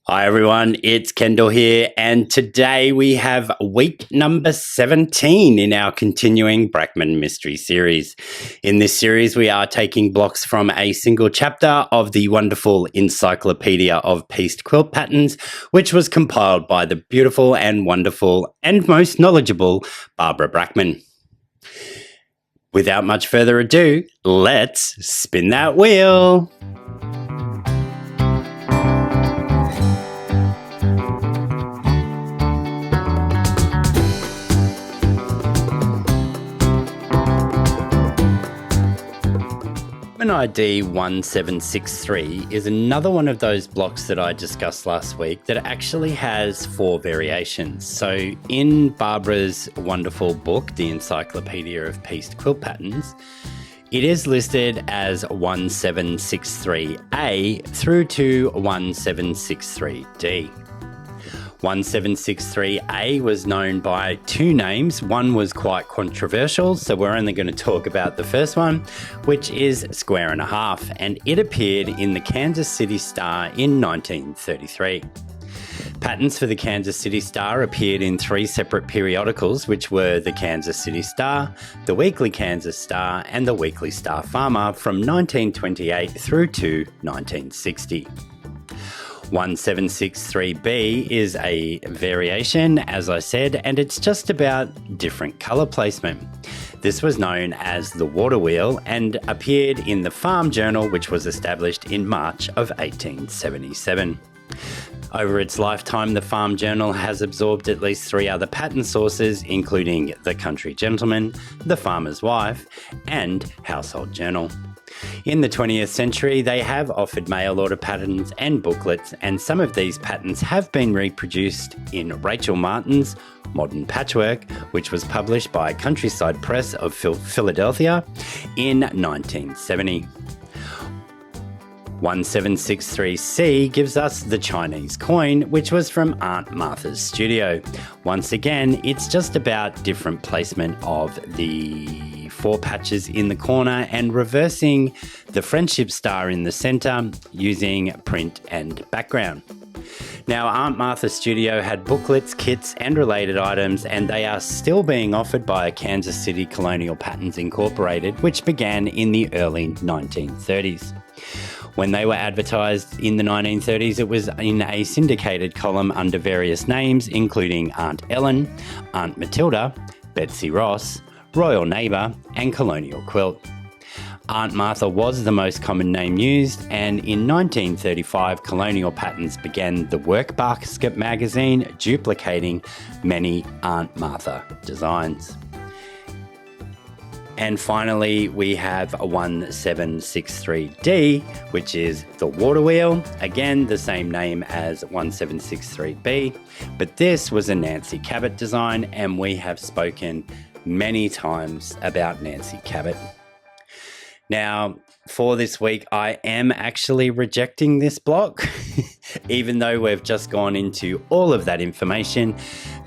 Hi everyone, it's Kendall here, and today we have week number 17 in our continuing Brackman Mystery Series. In this series, we are taking blocks from a single chapter of the wonderful Encyclopaedia of Pieced Quilt Patterns, which was compiled by the beautiful and wonderful and most knowledgeable Barbara Brackman. Without much further ado, let's spin that wheel. ID 1763 is another one of those blocks that I discussed last week that actually has 4 variations. So in Barbara's wonderful book, the Encyclopaedia of Pieced Quilt Patterns, it is listed as 1763A through to 1763D. 1763A was known by 2 names. One was quite controversial, so we're only going to talk about the first one, which is Square and a Half, and it appeared in the Kansas City Star in 1933. Patterns for the Kansas City Star appeared in 3 separate periodicals, which were the Kansas City Star, the Weekly Kansas Star, and the Weekly Star Farmer from 1928 through to 1960. 1763B is a variation, as I said, and it's just about different colour placement. This was known as the water wheel and appeared in the Farm Journal, which was established in March of 1877. Over its lifetime, the Farm Journal has absorbed at least 3 other pattern sources, including The Country Gentleman, The Farmer's Wife, and Household Journal. In the 20th century, they have offered mail order patterns and booklets, and some of these patterns have been reproduced in Rachel Martin's Modern Patchwork, which was published by Countryside Press of Philadelphia in 1970. 1763C gives us the Chinese coin, which was from Aunt Martha's studio. Once again, it's just about different placement of the 4 patches in the corner and reversing the friendship star in the center using print and background. Now, Aunt Martha's studio had booklets, kits, and related items, and they are still being offered by Kansas City Colonial Patterns Incorporated, which began in the early 1930s. When they were advertised in the 1930s, it was in a syndicated column under various names, including Aunt Ellen, Aunt Matilda, Betsy Ross, Royal Neighbour, and Colonial Quilt. Aunt Martha was the most common name used, and in 1935, Colonial Patterns began the Work Basket magazine, duplicating many Aunt Martha designs. And finally, we have a 1763D, which is the water wheel. Again, the same name as 1763B, but this was a Nancy Cabot design, and we have spoken many times about Nancy Cabot. Now, for this week, I am actually rejecting this block, even though we've just gone into all of that information,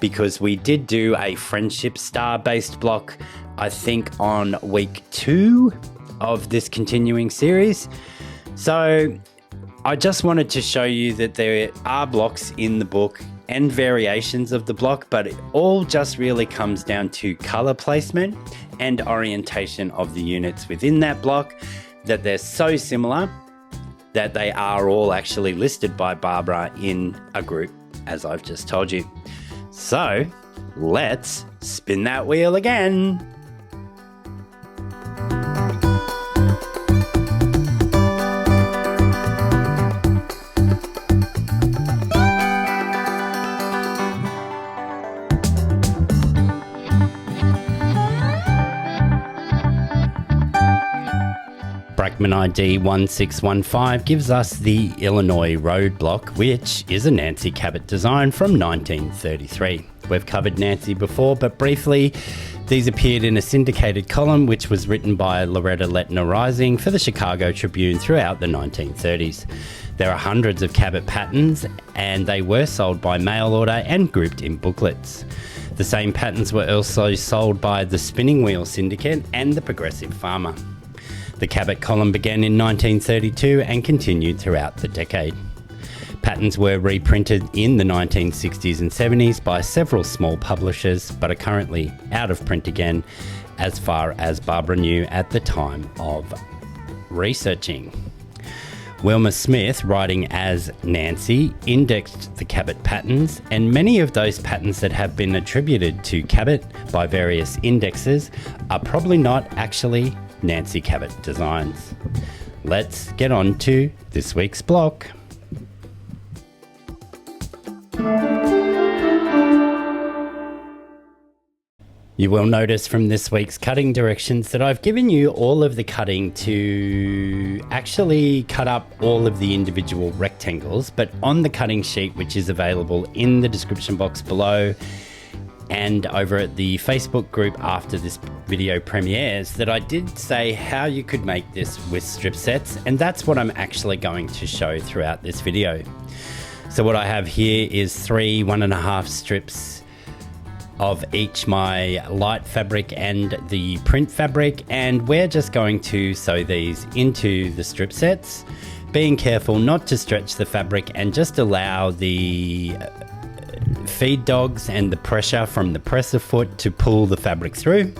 because we did do a Friendship Star-based block, I think, on week 2 of this continuing series. So I just wanted to show you that there are blocks in the book and variations of the block, but it all just really comes down to color placement and orientation of the units within that block, that they're so similar that they are all actually listed by Barbara in a group, as I've just told you. So let's spin that wheel again. Brackman ID 1615 gives us the Illinois roadblock, which is a Nancy Cabot design from 1933. We've covered Nancy before, but briefly, these appeared in a syndicated column which was written by Loretta Letner Rising for the Chicago Tribune throughout the 1930s. There are hundreds of Cabot patterns, and they were sold by mail order and grouped in booklets. The same patterns were also sold by the Spinning Wheel Syndicate and the Progressive Farmer. The Cabot column began in 1932 and continued throughout the decade. Patterns were reprinted in the 1960s and 70s by several small publishers, but are currently out of print again, as far as Barbara knew at the time of researching. Wilma Smith, writing as Nancy, indexed the Cabot patterns, and many of those patterns that have been attributed to Cabot by various indexes are probably not actually Nancy Cabot designs. Let's get on to this week's block. You will notice from this week's cutting directions that I've given you all of the cutting to actually cut up all of the individual rectangles, but on the cutting sheet, which is available in the description box below and over at the Facebook group after this video premieres, that I did say how you could make this with strip sets, and that's what I'm actually going to show throughout this video. So what I have here is 3 1.5 strips of each my light fabric and the print fabric, and we're just going to sew these into the strip sets, being careful not to stretch the fabric and just allow the feed dogs and the pressure from the presser foot to pull the fabric through.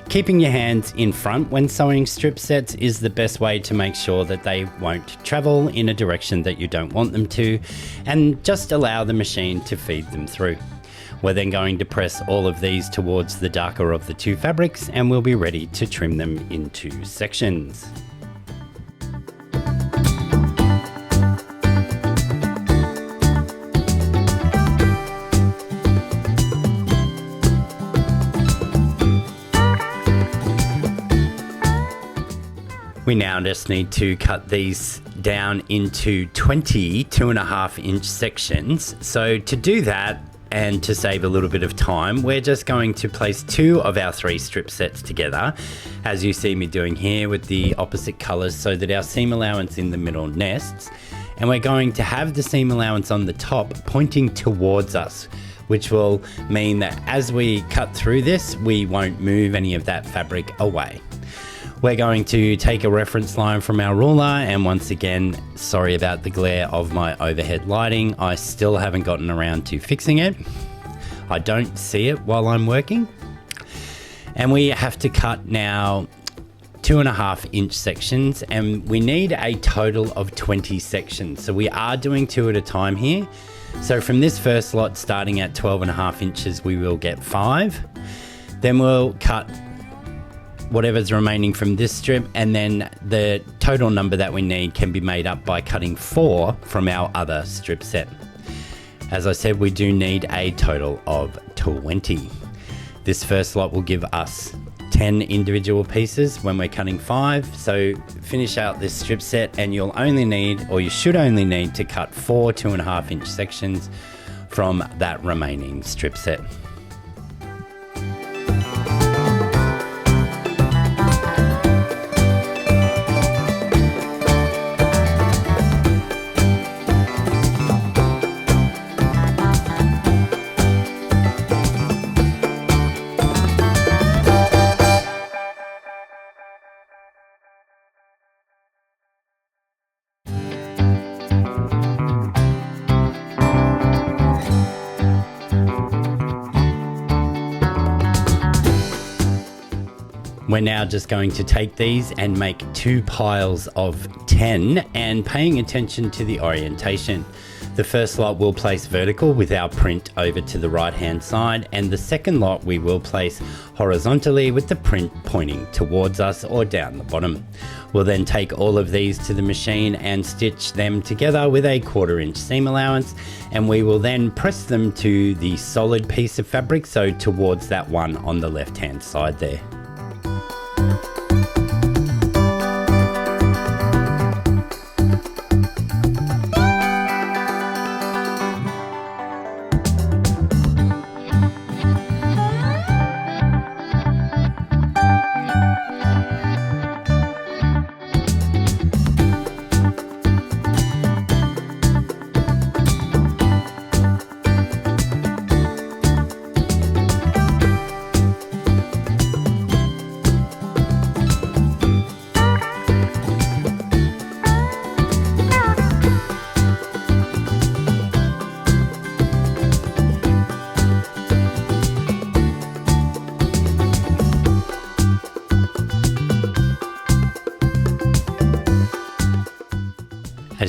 Keeping your hands in front when sewing strip sets is the best way to make sure that they won't travel in a direction that you don't want them to, and just allow the machine to feed them through. We're then going to press all of these towards the darker of the two fabrics, and we'll be ready to trim them into sections. We now just need to cut these down into 20 2.5-inch sections. So to do that, and to save a little bit of time, we're just going to place 2 of our 3 strip sets together, as you see me doing here, with the opposite colours, so that our seam allowance in the middle nests, and we're going to have the seam allowance on the top pointing towards us, which will mean that as we cut through this, we won't move any of that fabric away. We're going to take a reference line from our ruler, and once again, sorry about the glare of my overhead lighting. I still haven't gotten around to fixing it. I don't see it while I'm working. And we have to cut now 2.5-inch sections, and we need a total of 20 sections. So we are doing 2 at a time here. So from this first lot, starting at 12.5 inches, we will get 5. Then we'll cut whatever's remaining from this strip, and then the total number that we need can be made up by cutting 4 from our other strip set. As I said, we do need a total of 20. This first lot will give us 10 individual pieces when we're cutting 5. So finish out this strip set, and you'll only need, or you should only need, to cut 4 2.5-inch sections from that remaining strip set. We're now just going to take these and make 2 piles of 10, and paying attention to the orientation. The first lot we'll place vertical with our print over to the right hand side, and the second lot we will place horizontally with the print pointing towards us or down the bottom. We'll then take all of these to the machine and stitch them together with a 1/4-inch seam allowance, and we will then press them to the solid piece of fabric, so towards that one on the left hand side there.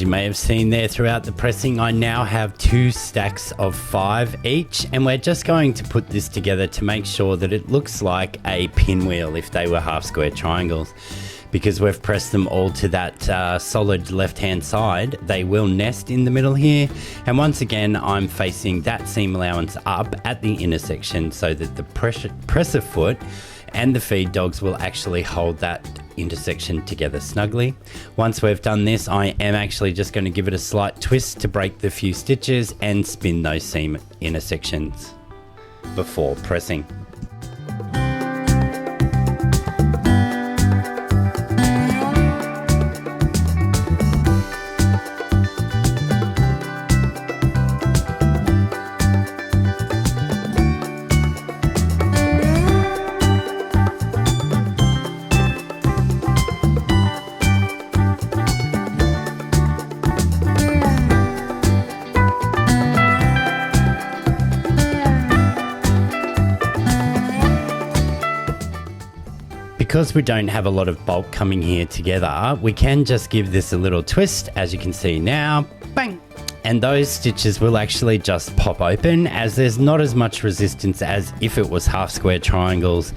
you may have seen there throughout the pressing, I now have 2 stacks of 5 each, and we're just going to put this together to make sure that it looks like a pinwheel if they were half square triangles. Because we've pressed them all to that solid left-hand side, they will nest in the middle here. And once again, I'm facing that seam allowance up at the intersection so that the presser foot and the feed dogs will actually hold that intersection together snugly. Once we've done this, I am actually just going to give it a slight twist to break the few stitches and spin those seam intersections before pressing. Because we don't have a lot of bulk coming here together, we can just give this a little twist, as you can see now, bang! And those stitches will actually just pop open, as there's not as much resistance as if it was half square triangles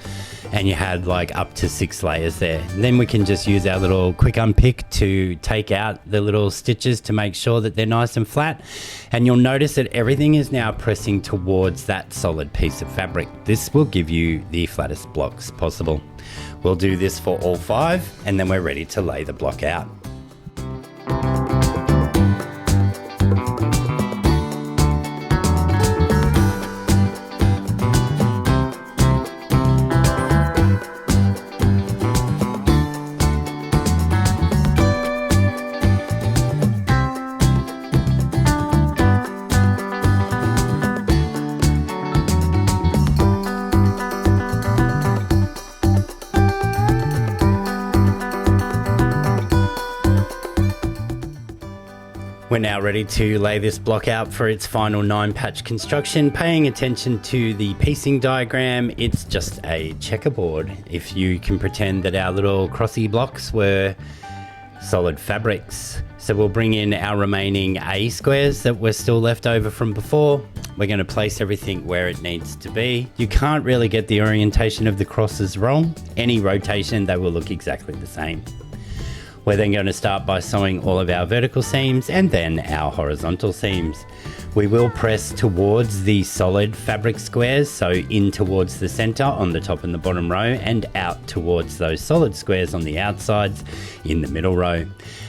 and you had like up to 6 layers there. And then we can just use our little quick unpick to take out the little stitches to make sure that they're nice and flat. And you'll notice that everything is now pressing towards that solid piece of fabric. This will give you the flattest blocks possible. We'll do this for all 5 and then we're ready to lay the block out. We're now ready to lay this block out for its final 9-patch construction. Paying attention to the piecing diagram, it's just a checkerboard. If you can pretend that our little crossy blocks were solid fabrics. So we'll bring in our remaining A squares that were still left over from before. We're going to place everything where it needs to be. You can't really get the orientation of the crosses wrong. Any rotation, they will look exactly the same. We're then going to start by sewing all of our vertical seams and then our horizontal seams. We will press towards the solid fabric squares, so in towards the center on the top and the bottom row, and out towards those solid squares on the outsides in the middle row.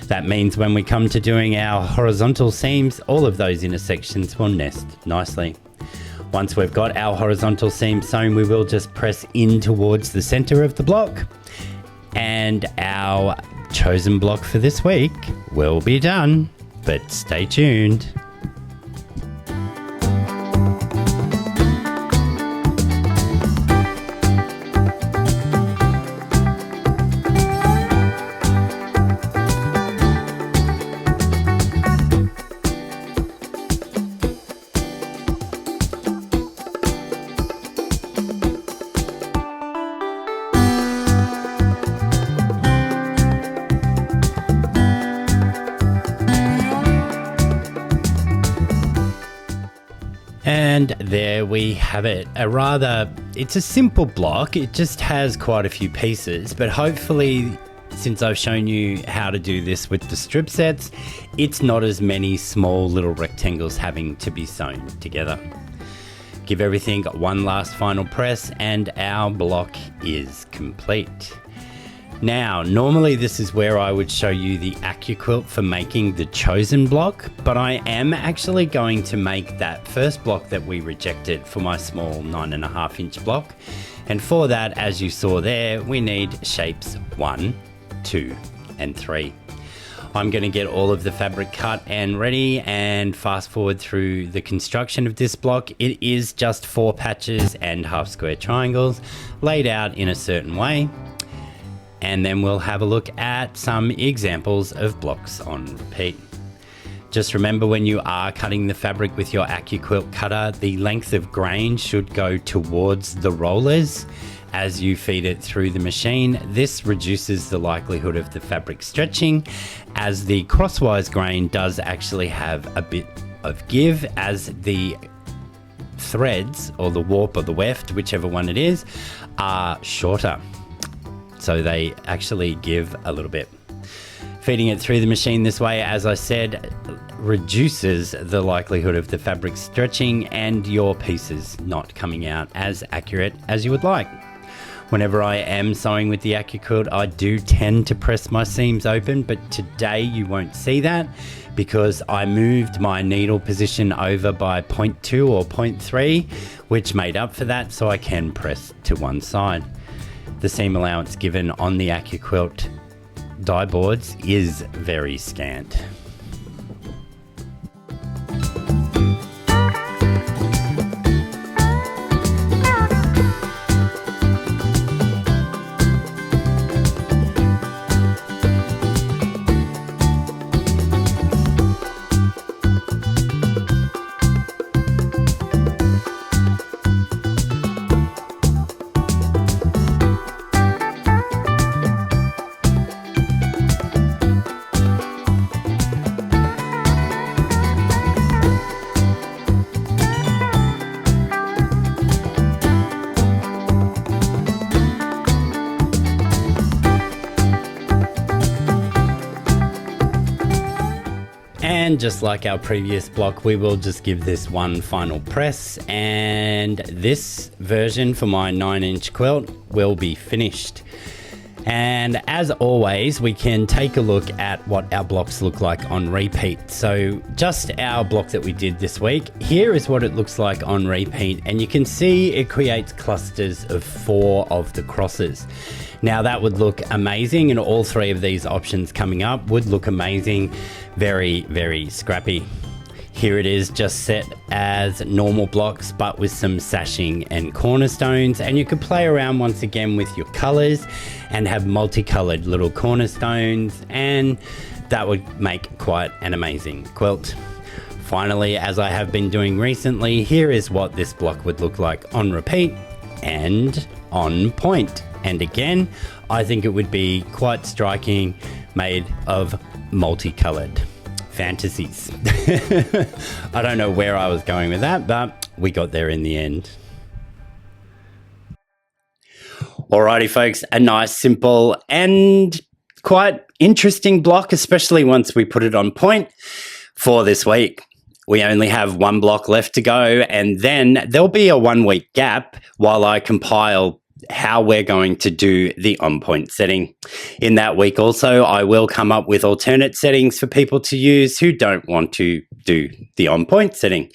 That means when we come to doing our horizontal seams, all of those intersections will nest nicely. Once we've got our horizontal seam sewn, we will just press in towards the center of the block, and our chosen block for this week will be done, but stay tuned. And there we have it. It's a simple block. It just has quite a few pieces, but hopefully, since I've shown you how to do this with the strip sets, it's not as many small little rectangles having to be sewn together. Give everything one last final press and our block is complete. Now, normally this is where I would show you the AccuQuilt for making the chosen block, but I am actually going to make that first block that we rejected for my small 9.5-inch block. And for that, as you saw there, we need shapes 1, 2, and 3. I'm going to get all of the fabric cut and ready and fast forward through the construction of this block. It is just 4 patches and half square triangles laid out in a certain way. And then we'll have a look at some examples of blocks on repeat. Just remember, when you are cutting the fabric with your AccuQuilt cutter, the length of grain should go towards the rollers, as you feed it through the machine. This reduces the likelihood of the fabric stretching, as the crosswise grain does actually have a bit of give, as the threads, or the warp or the weft, whichever one it is, are shorter. So they actually give a little bit. Feeding it through the machine this way, as I said, reduces the likelihood of the fabric stretching and your pieces not coming out as accurate as you would like. Whenever I am sewing with the AccuQuilt, I do tend to press my seams open, but today you won't see that because I moved my needle position over by 0.2 or 0.3, which made up for that, so I can press to one side. The seam allowance given on the AccuQuilt die boards is very scant. And just like our previous block, we will just give this one final press, and this version for my 9-inch quilt will be finished. And as always, we can take a look at what our blocks look like on repeat. So just our block that we did this week, here is what it looks like on repeat, and you can see it creates clusters of 4 of the crosses. Now that would look amazing, and all 3 of these options coming up would look amazing. Very, very scrappy. Here it is just set as normal blocks, but with some sashing and cornerstones, and you could play around once again with your colors and have multicolored little cornerstones, and that would make quite an amazing quilt. Finally, as I have been doing recently, here is what this block would look like on repeat and on point. And again, I think it would be quite striking, made of multicolored fantasies. I don't know where I was going with that, but we got there in the end. Alrighty folks, a nice, simple and quite interesting block, especially once we put it on point for this week. We only have 1 block left to go, and then there'll be a 1-week gap while I compile how we're going to do the on-point setting. In that week also, I will come up with alternate settings for people to use who don't want to do the on-point setting.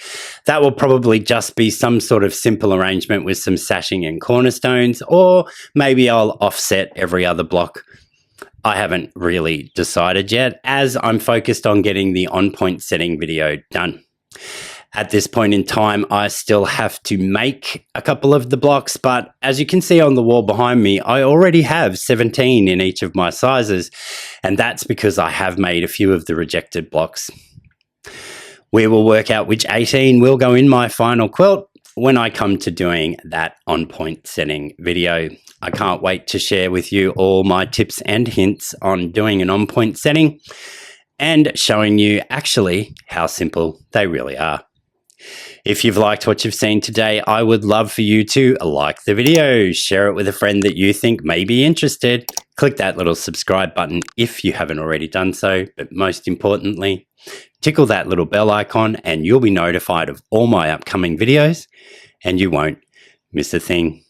That will probably just be some sort of simple arrangement with some sashing and cornerstones, or maybe I'll offset every other block. I haven't really decided yet, as I'm focused on getting the on-point setting video done. At this point in time, I still have to make a couple of the blocks, but as you can see on the wall behind me, I already have 17 in each of my sizes, and that's because I have made a few of the rejected blocks. We will work out which 18 will go in my final quilt when I come to doing that on-point setting video. I can't wait to share with you all my tips and hints on doing an on-point setting and showing you actually how simple they really are. If you've liked what you've seen today, I would love for you to like the video, share it with a friend that you think may be interested, click that little subscribe button if you haven't already done so, but most importantly, tickle that little bell icon and you'll be notified of all my upcoming videos and you won't miss a thing.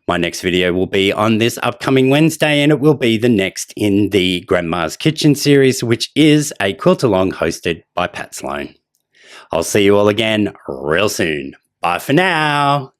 My next video will be on this upcoming Wednesday, and it will be the next in the Grandma's Kitchen series, which is a quilt-along hosted by Pat Sloan. I'll see you all again real soon. Bye for now.